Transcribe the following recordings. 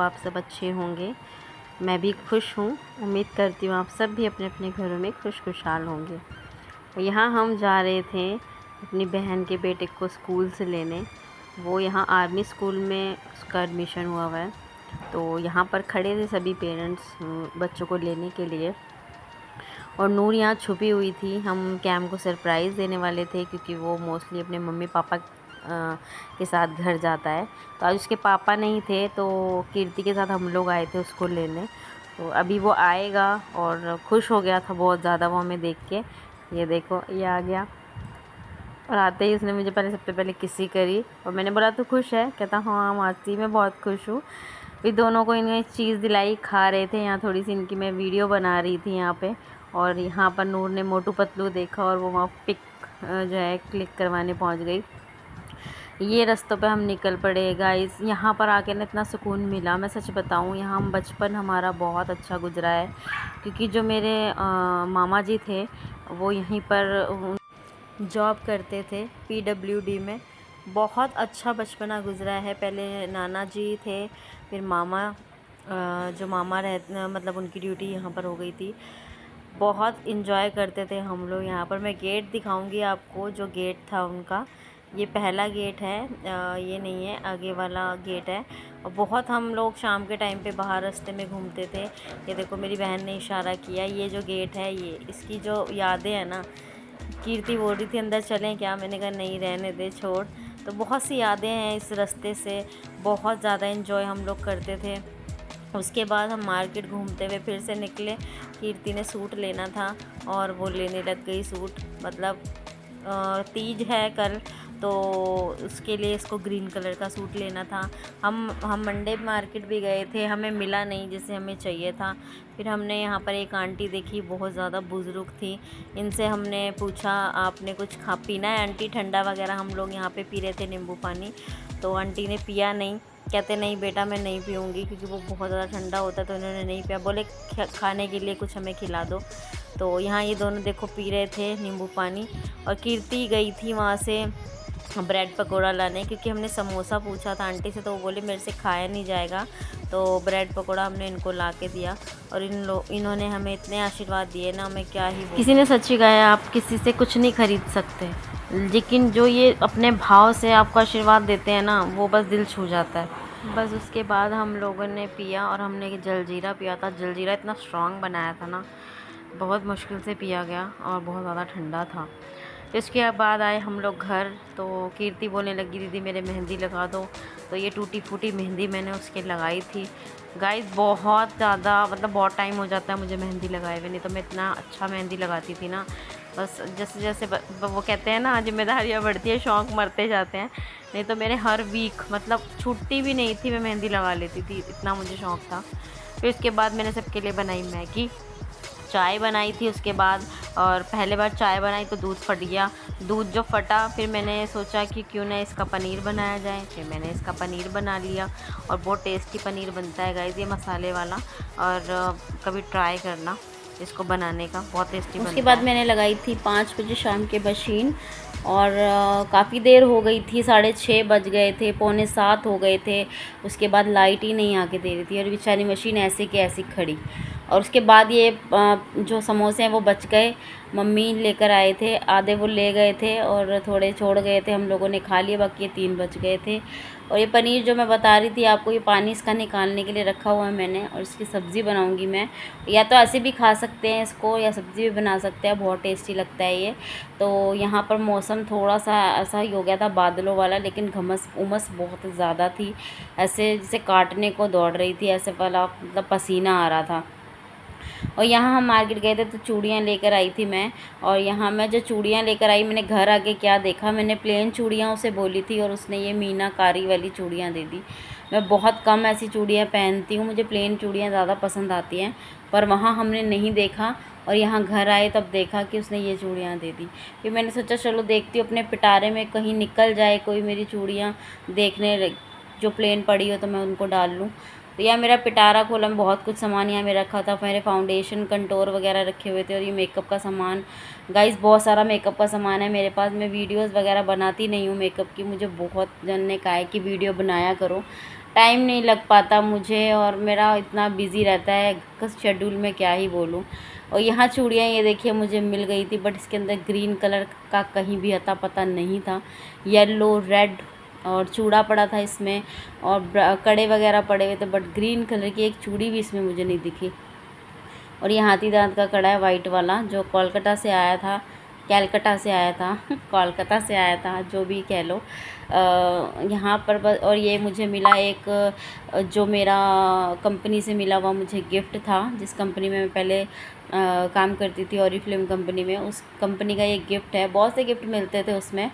आप सब अच्छे होंगे। मैं भी खुश हूँ। उम्मीद करती हूँ आप सब भी अपने अपने घरों में खुशहाल होंगे। यहाँ हम जा रहे थे अपनी बहन के बेटे को स्कूल से लेने। वो यहाँ आर्मी स्कूल में उसका एडमिशन हुआ है, तो यहाँ पर खड़े थे सभी पेरेंट्स बच्चों को लेने के लिए। और नूर यहाँ छुपी हुई थी। हम कैम को सरप्राइज़ देने वाले थे क्योंकि वो मोस्टली अपने मम्मी पापा के साथ घर जाता है। तो आज उसके पापा नहीं थे, तो कीर्ति के साथ हम लोग आए थे उसको लेने। तो अभी वो आएगा और खुश हो गया था बहुत ज़्यादा वो हमें देख के। ये देखो ये आ गया और आते ही उसने मुझे सबसे पहले किसी करी और मैंने बोला तो खुश है? कहता हाँ मासी मैं बहुत खुश हूँ। फिर दोनों को इन्हें चीज़ दिलाई, खा रहे थे। यहाँ थोड़ी सी इनकी मैं वीडियो बना रही थी यहाँ पे। और यहाँ पर नूर ने मोटू पतलू देखा और वो वहाँ पिक जो है क्लिक करवाने पहुँच गई। ये रास्तों पे हम निकल पड़े गाइस। यहाँ पर आके ना इतना सुकून मिला, मैं सच बताऊँ। यहाँ हम बचपन हमारा बहुत अच्छा गुजरा है क्योंकि जो मेरे मामा जी थे वो यहीं पर जॉब करते थे PWD में। बहुत अच्छा बचपना गुजरा है। पहले नाना जी थे, फिर मामा जो मामा मतलब उनकी ड्यूटी यहाँ पर हो गई थी। बहुत इन्जॉय करते थे हम लोग यहाँ पर। मैं गेट दिखाऊंगी आपको, जो गेट था उनका। ये पहला गेट है, ये नहीं है, आगे वाला गेट है। और बहुत हम लोग शाम के टाइम पे बाहर रास्ते में घूमते थे। ये देखो मेरी बहन ने इशारा किया, ये जो गेट है ये इसकी जो यादें हैं ना। कीर्ति बोल रही थी अंदर चलें क्या, मैंने कहा नहीं रहने दे छोड़। तो बहुत सी यादें हैं इस रास्ते से। बहुत ज़्यादा इन्जॉय हम लोग करते थे। उसके बाद हम मार्केट घूमते हुए फिर से निकले। कीर्ति ने सूट लेना था और वो लेने लग गई सूट। मतलब तीज है कल, तो उसके लिए इसको ग्रीन कलर का सूट लेना था। हम मंडे मार्केट भी गए थे, हमें मिला नहीं जैसे हमें चाहिए था। फिर हमने यहाँ पर एक आंटी देखी, बहुत ज़्यादा बुज़ुर्ग थी। इनसे हमने पूछा आपने कुछ पीना है आंटी? ठंडा वगैरह हम लोग यहाँ पे पी रहे थे, नींबू पानी। तो आंटी ने पिया नहीं, कहते नहीं बेटा मैं नहीं पीऊँगी क्योंकि वो बहुत ज़्यादा ठंडा होता है। तो इन्होंने नहीं पिया, बोले खाने के लिए कुछ हमें खिला दो। तो यहाँ ये दोनों देखो पी रहे थे नींबू पानी। और कीर्ति गई थी वहाँ से ब्रेड पकोड़ा लाने क्योंकि हमने समोसा पूछा था आंटी से, तो वो बोले मेरे से खाया नहीं जाएगा। तो ब्रेड पकोड़ा हमने इनको ला के दिया और इन्होंने हमें इतने आशीर्वाद दिए ना, हमें क्या ही बोलूं। किसी ने सच ही कहा, आप किसी से कुछ नहीं खरीद सकते, लेकिन जो ये अपने भाव से आपको आशीर्वाद देते हैं ना, वो बस दिल छू जाता है। बस उसके बाद हम लोगों ने पिया और हमने जलजीरा पिया था। जलजीरा इतना स्ट्रॉन्ग बनाया था ना, बहुत मुश्किल से पिया गया और बहुत ज़्यादा ठंडा था। इसके बाद आए हम लोग घर, तो कीर्ति बोलने लगी दीदी मेरे मेहंदी लगा दो। तो ये टूटी फूटी मेहंदी मैंने उसके लगाई थी। गाइस बहुत ज़्यादा मतलब बहुत टाइम हो जाता है मुझे मेहंदी लगाए हुए, नहीं तो मैं इतना अच्छा मेहंदी लगाती थी ना। बस जैसे जैसे वो कहते हैं ना जिम्मेदारियाँ बढ़ती है शौक़ मरते जाते हैं। नहीं तो मेरे हर वीक मतलब छुट्टी भी नहीं थी, मैं मेहंदी लगा लेती थी, इतना मुझे शौक़ था। फिर उसके बाद मैंने सबके लिए बनाई मैगी, चाय बनाई थी उसके बाद। और पहले बार चाय बनाई तो दूध फट गया। दूध जो फटा, फिर मैंने सोचा कि क्यों ना इसका पनीर बनाया जाए। फिर मैंने इसका पनीर बना लिया और बहुत टेस्टी पनीर बनता है गाइस ये मसाले वाला। और कभी ट्राई करना इसको बनाने का, बहुत टेस्टी बनता है। उसके बाद मैंने लगाई थी 5 बजे शाम के मशीन और काफ़ी देर हो गई थी, 6:30 बज गए थे, 6:45 हो गए थे। उसके बाद लाइट ही नहीं आके दे रही थी और बेचारी मशीन ऐसे की ऐसी खड़ी। और उसके बाद ये जो समोसे हैं वो बच गए, मम्मी लेकर आए थे, आधे वो ले गए थे और थोड़े छोड़ गए थे, हम लोगों ने खा लिए, बाकी ये 3 बच गए थे। और ये पनीर जो मैं बता रही थी आपको, ये पानी इसका निकालने के लिए रखा हुआ है मैंने, और इसकी सब्ज़ी बनाऊंगी मैं। या तो ऐसे भी खा सकते हैं इसको या सब्ज़ी भी बना सकते हैं, बहुत टेस्टी लगता है ये। तो यहाँ पर मौसम थोड़ा सा ऐसा ही हो गया था बादलों वाला, लेकिन उमस बहुत ज़्यादा थी, ऐसे जैसे काटने को दौड़ रही थी, ऐसे वाला मतलब पसीना आ रहा था। और यहाँ हम मार्केट गए थे तो चूड़ियाँ लेकर आई थी मैं। और यहाँ मैं जो चूड़ियाँ लेकर आई, मैंने घर आके क्या देखा, मैंने प्लेन चूड़ियाँ उसे बोली थी और उसने ये मीनाकारी वाली चूड़ियाँ दे दी। मैं बहुत कम ऐसी चूड़ियाँ पहनती हूँ, मुझे प्लेन चूड़ियाँ ज़्यादा पसंद आती हैं, पर वहाँ हमने नहीं देखा और यहाँ घर आए तब देखा कि उसने ये चूड़ियाँ दे दी। फिर मैंने सोचा चलो देखती हूँ अपने पिटारे में कहीं निकल जाए कोई मेरी चूड़ियाँ देखने जो प्लेन पड़ी हो तो मैं उनको डाल लूँ। तो यह मेरा पिटारा खोला में बहुत कुछ सामान यहाँ में रखा था, मेरे फाउंडेशन कंटूर वगैरह रखे हुए थे और ये मेकअप का सामान। गाइस बहुत सारा मेकअप का सामान है मेरे पास, मैं वीडियोस वगैरह बनाती नहीं हूँ मेकअप की, मुझे बहुत जन ने कहा है कि वीडियो बनाया करो, टाइम नहीं लग पाता मुझे, और मेरा इतना बिज़ी रहता है शेड्यूल में, क्या ही बोलूँ। और यहाँ चूड़ियाँ ये देखिए मुझे मिल गई थी, बट इसके अंदर ग्रीन कलर का कहीं भी अता पता नहीं था। येलो, रेड और चूड़ा पड़ा था इसमें, और कड़े वगैरह पड़े हुए थे, बट ग्रीन कलर की एक चूड़ी भी इसमें मुझे नहीं दिखी। और ये हाथी दांत का कड़ा है वाइट वाला, जो कोलकाता से आया था, कैलकटा से आया था कोलकाता से आया था, जो भी कह लो। यहाँ पर बस। और ये मुझे मिला एक, जो मेरा कंपनी से मिला हुआ मुझे गिफ्ट था, जिस कंपनी में मैं पहले काम करती थी, ऑरिफ्लेम कंपनी में, उस कंपनी का ये गिफ्ट है। बहुत से गिफ्ट मिलते थे उसमें,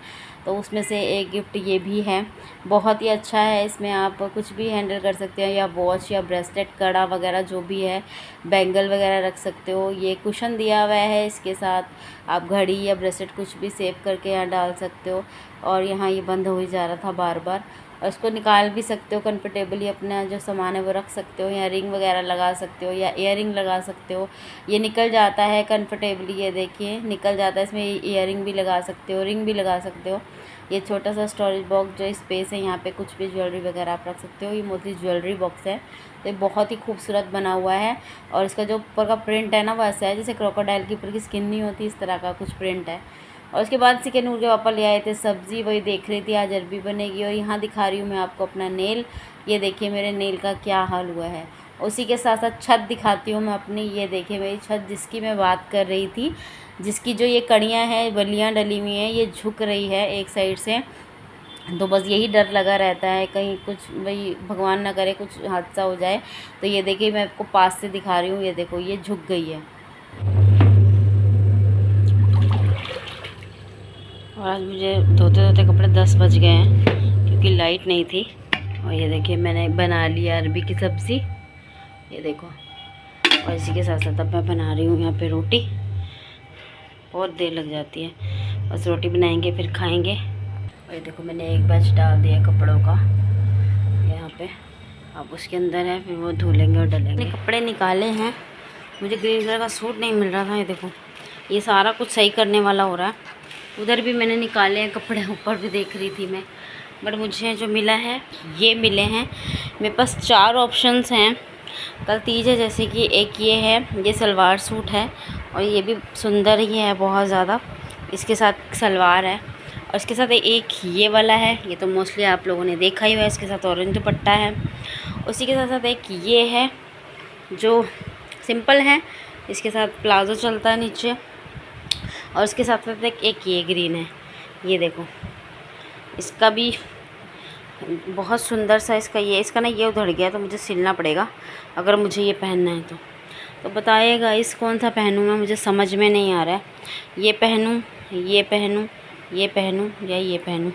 तो उसमें से एक गिफ्ट ये भी है। बहुत ही अच्छा है, इसमें आप कुछ भी हैंडल कर सकते हैं, या वॉच या ब्रेसलेट, कड़ा वगैरह जो भी है, बैंगल वगैरह रख सकते हो। ये कुशन दिया हुआ है, इसके साथ आप घड़ी या ब्रेसलेट कुछ भी सेव करके यहाँ डाल सकते हो। और यहाँ ये बंद हो ही जा रहा था बार बार, और इसको निकाल भी सकते हो कंफर्टेबली, अपना जो सामान है वो रख सकते हो, या रिंग वगैरह लगा सकते हो, या ईयरिंग लगा सकते हो। ये निकल जाता है कंफर्टेबली, ये देखिए निकल जाता है। इसमें ईयरिंग भी लगा सकते हो, रिंग भी लगा सकते हो। ये छोटा सा स्टोरेज बॉक्स जो स्पेस है, यहाँ पे कुछ भी ज्वेलरी वगैरह आप रख सकते हो। ये मोस्टली ज्वेलरी बॉक्स है, तो ये बहुत ही खूबसूरत बना हुआ है। और इसका जो ऊपर का प्रिंट है ना, वो ऐसा है जैसे क्रोकोडाइल की ऊपर की स्किन नहीं होती, इस तरह का कुछ प्रिंट है। और उसके बाद चिकन नूर के पापा ले आए थे सब्ज़ी, वही देख रही थी आज अरबी बनेगी। और यहाँ दिखा रही हूँ मैं आपको अपना नेल। ये देखिए मेरे नेल का क्या हाल हुआ है। उसी के साथ साथ छत दिखाती हूँ मैं अपनी। ये देखिए मेरी छत, जिसकी मैं बात कर रही थी, जिसकी जो ये कड़ियाँ हैं, बलियाँ डली हुई हैं, ये झुक रही है एक साइड से। तो बस यही डर लगा रहता है, कहीं कुछ भाई भगवान ना करे कुछ हादसा हो जाए। तो ये देखिए मैं आपको पास से दिखा रही हूँ, ये देखो ये झुक गई है। और आज मुझे धोते धोते कपड़े 10 बज गए हैं, क्योंकि लाइट नहीं थी। और ये देखिए मैंने बना लिया अरबी की सब्ज़ी, ये देखो। और इसी के साथ साथ अब मैं बना रही हूँ यहाँ पे रोटी। बहुत देर लग जाती है, बस रोटी बनाएंगे फिर खाएंगे। और ये देखो मैंने एक बैच डाल दिया कपड़ों का यहाँ पे, अब उसके अंदर है, फिर वो धो लेंगे और डलेंगे। कपड़े निकाले हैं, मुझे ग्रीन कलर का सूट नहीं मिल रहा था। ये देखो ये सारा कुछ सही करने वाला हो रहा है। उधर भी मैंने निकाले हैं कपड़े, ऊपर भी देख रही थी मैं, बट मुझे जो मिला है ये मिले हैं। मेरे पास 4 ऑप्शंस हैं। कल तीज है, जैसे कि एक ये है, ये सलवार सूट है, और ये भी सुंदर ही है बहुत ज़्यादा। इसके साथ सलवार है, और इसके साथ एक ये वाला है, ये तो मोस्टली आप लोगों ने देखा ही हुआ है। इसके साथ ऑरेंज दुपट्टा है। उसी के साथ साथ एक ये है जो सिंपल है, इसके साथ प्लाजो चलता है नीचे। और इसके साथ साथ एक ये ग्रीन है, ये देखो इसका भी बहुत सुंदर सा। इसका ना ये उधड़ गया, तो मुझे सिलना पड़ेगा अगर मुझे ये पहनना है तो बताइएगा इस कौन सा पहनूँ मैं, मुझे समझ में नहीं आ रहा है। ये पहनूँ, ये पहनूँ, ये पहनूँ या ये पहनूँ।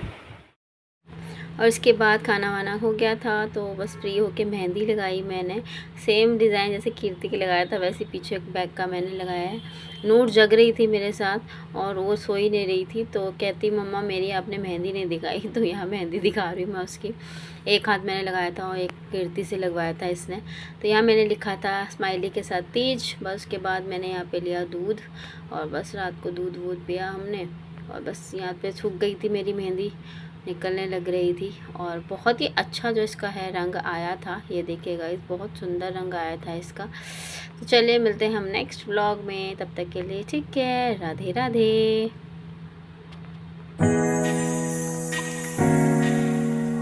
और इसके बाद खाना वाना हो गया था, तो बस फ्री होके मेहंदी लगाई मैंने। सेम डिज़ाइन जैसे कीर्ति के लगाया था, वैसे पीछे एक बैग का मैंने लगाया है। नूर जग रही थी मेरे साथ, और वो सो ही नहीं रही थी, तो कहती मम्मा मेरी आपने मेहंदी नहीं दिखाई। तो यहाँ मेहंदी दिखा रही हूँ मैं उसकी। एक हाथ मैंने लगाया था और एक कीर्ति से लगवाया था इसने। तो यहाँ मैंने लिखा था स्माइली के साथ तीज। बस उसके बाद मैंने यहाँ पे लिया दूध, और बस रात को दूध वूध पिया हमने, और बस यहाँ पे सूख गई थी मेरी मेहंदी, निकलने लग रही थी। और बहुत ही अच्छा जो इसका है रंग आया था, ये देखिएगा, इस बहुत सुंदर रंग आया था इसका। तो चलिए मिलते हैं हम नेक्स्ट व्लॉग में, तब तक के लिए ठीक है, राधे राधे।